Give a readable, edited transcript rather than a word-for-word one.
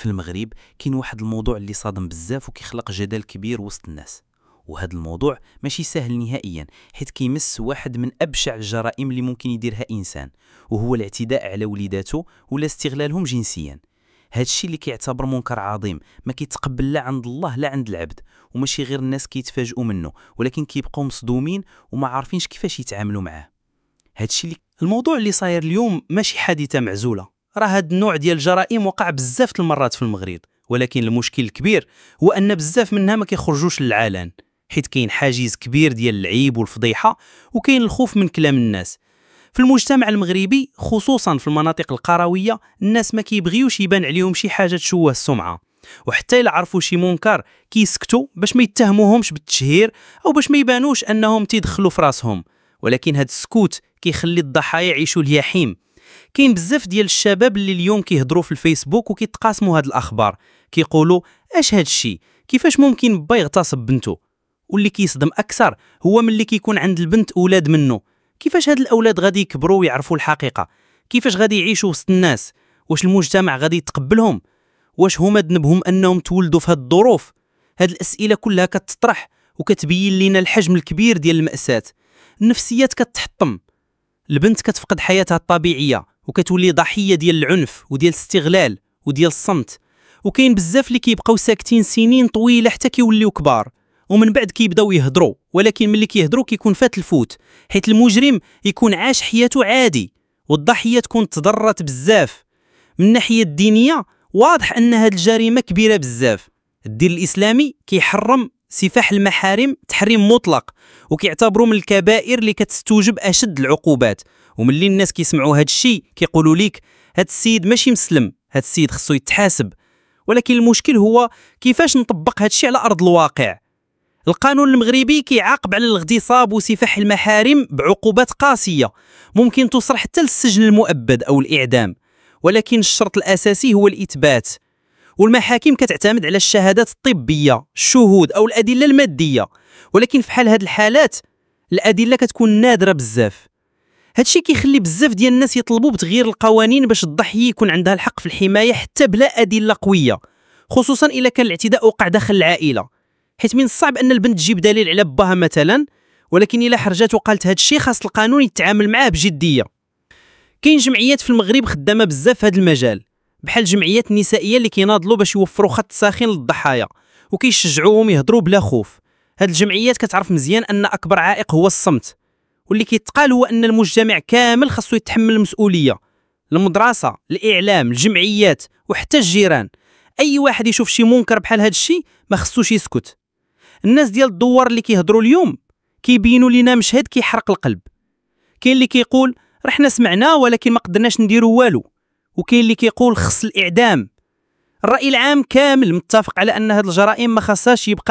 في المغرب كاين واحد الموضوع اللي صادم بزاف وكيخلق جدل كبير وسط الناس، وهذا الموضوع ماشي سهل نهائيا حيت كيمس واحد من ابشع الجرائم اللي ممكن يديرها انسان، وهو الاعتداء على وليداته ولا استغلالهم جنسيا. هذا الشيء اللي كيعتبر منكر عظيم ما كيتقبل لا عند الله لا عند العبد، وماشي غير الناس كيتفاجئوا منه ولكن كيبقاو مصدومين وما عارفينش كيفاش يتعاملوا معاه. هذا الشيء الموضوع اللي صاير اليوم ماشي حادثه معزوله، راه هاد النوع ديال الجرائم وقع بزاف المرات في المغرب، ولكن المشكل الكبير هو ان بزاف منها ما كيخرجوش للعلن حيت كاين حاجز كبير ديال العيب والفضيحه، وكاين الخوف من كلام الناس. في المجتمع المغربي خصوصا في المناطق القرويه الناس ما كيبغيوش يبان عليهم شي حاجه تشوه السمعه، وحتى الا عرفوا شي منكر كيسكتوا باش ما يتهموهمش بالتشهير او باش ما يبانوش انهم تيدخلوا في راسهم. ولكن هاد السكوت كيخلي الضحايا يعيشوا اليحيم. كاين بزاف ديال الشباب اللي اليوم كيهضروا في الفيسبوك وكيتقاسموا هاد الاخبار، كيقولوا اش هاد الشيء، كيفاش ممكن با يغتصب بنته؟ واللي كيصدم اكثر هو ملي كيكون عند البنت اولاد منه، كيفاش هاد الاولاد غادي يكبروا ويعرفوا الحقيقه؟ كيفاش غادي يعيشوا وسط الناس؟ واش المجتمع غادي يتقبلهم؟ واش هما ذنبهم انهم تولدوا في هاد الظروف؟ هاد الاسئله كلها كتطرح وكتبين لنا الحجم الكبير ديال المأساة. النفسيات كتحطم، البنت كتفقد حياتها الطبيعيه وكتولي ضحيه ديال العنف وديال الاستغلال وديال الصمت. وكاين بزاف اللي كيبقاو ساكتين سنين طويله حتى كيوليو كبار، ومن بعد كيبداو يهضروا، ولكن ملي كيهضروا كيكون فات الفوت، حيت المجرم يكون عاش حياته عادي والضحيه تكون تضررت بزاف. من الناحيه الدينيه واضح ان هذه الجريمه كبيره بزاف. الدين الاسلامي كيحرم سفاح المحارم تحريم مطلق، وكيعتبروا من الكبائر اللي كتستوجب اشد العقوبات. وملي الناس كيسمعوا هذا الشيء كيقولوا ليك هذا السيد ماشي مسلم، هذا السيد خصو يتحاسب. ولكن المشكل هو كيفاش نطبق هذا الشيء على ارض الواقع. القانون المغربي كيعاقب على الاغتصاب وسفاح المحارم بعقوبات قاسيه، ممكن توصل حتى للسجن المؤبد او الاعدام، ولكن الشرط الاساسي هو الاثبات. والمحاكم كتعتمد على الشهادات الطبيه، الشهود او الادله الماديه، ولكن في حال هذه الحالات الادله كتكون نادره بزاف. هادشي كيخلي بزاف ديال الناس يطلبوا بتغيير القوانين باش الضحيه يكون عندها الحق في الحمايه حتى بلا ادله قويه، خصوصا الا كان الاعتداء وقع داخل العائله، حيت من الصعب ان البنت تجيب دليل على باها مثلا، ولكن الا حرجات وقالت هادشي خاص القانون يتعامل معاه بجديه. كاين جمعيات في المغرب خدامه بزاف في هذا المجال، بحال الجمعيات النسائيه اللي كيناضلوا باش يوفروا خط ساخن للضحايا وكيشجعوهم يهضروا بلا خوف. هاد الجمعيات كتعرف مزيان ان اكبر عائق هو الصمت، واللي كيتقال هو ان المجتمع كامل خاصو يتحمل المسؤوليه. المدرسه، الاعلام، الجمعيات وحتى الجيران، اي واحد يشوف شي منكر بحال هاد الشيء ما خصوش يسكت. الناس ديال الدوار اللي كيهضروا اليوم كيبينوا لنا مشهد كيحرق القلب. كاين اللي كيقول راه حنا سمعنا ولكن ما قدرناش نديروا والو، وكاين اللي كيقول خص الاعدام. الراي العام كامل متفق على ان هاد الجرائم ما خاصهاش يبقى